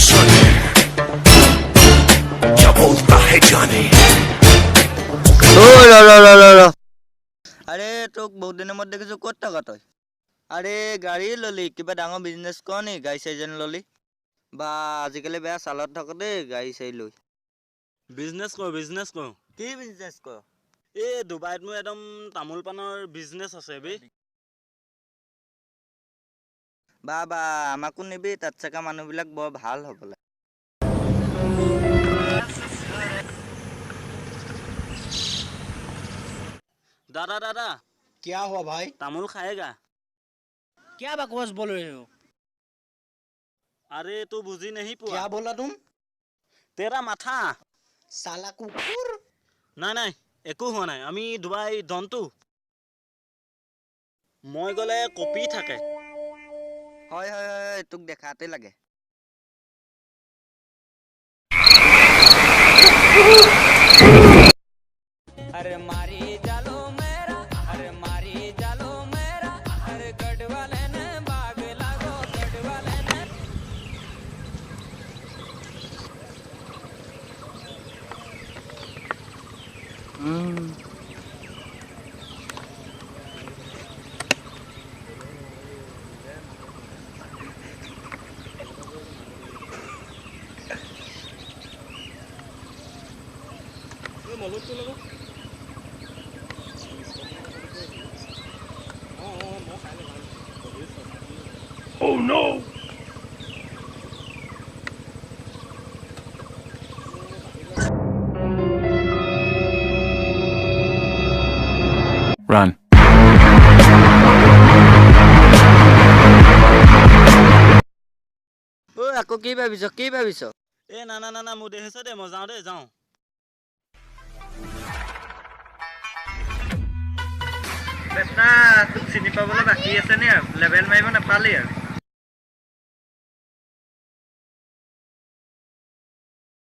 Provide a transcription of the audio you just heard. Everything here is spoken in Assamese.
सुने क्या बोलता है जाने আৰে তোক বহুত দিনৰ মূৰত দেখিছো ক'ত থাক তই আৰে গাড়ী ললি কিবা ডাঙৰ বিজনেছ কৰ নি গাড়ী চাইজন ললি বা আজিকালি বেয়া চালত থাক দেই গাড়ী চাই লৈ বিজনেছ কৰো কি বিজনেছ কৰ এই ডুবাইত মোৰ একদম তামোল পাণৰ বিজনেছ আছে বে বা আমাকো নিবি তাত চাকা মানুহবিলাক বৰ ভাল হ'বলে दादा क्या हुआ भाई? तामुल खाएगा क्या बकवास बोल रहे हो? अरे तू बुझी नहीं पुआ क्या बोला तुम? तेरा माथा साला कुकुर। নাই একো হোৱা নাই আমি ডুবাই দনটো মই গলে কপি থাকে হয় তোক দেখাতে লাগে अरे मारी जालो मेरा अरे मारी जालो मेरा अरे गढ़वाले ने बाग लागो गढ़वाले ने Oh no Run ও আকৌ কি ভাবিছ এ না মোৰ দেখিছ দে মই যাওঁ বেটা তোক চিনি পাবলৈ বাকী আছে নি আৰু লেভেল মাৰিব নাপালি আৰু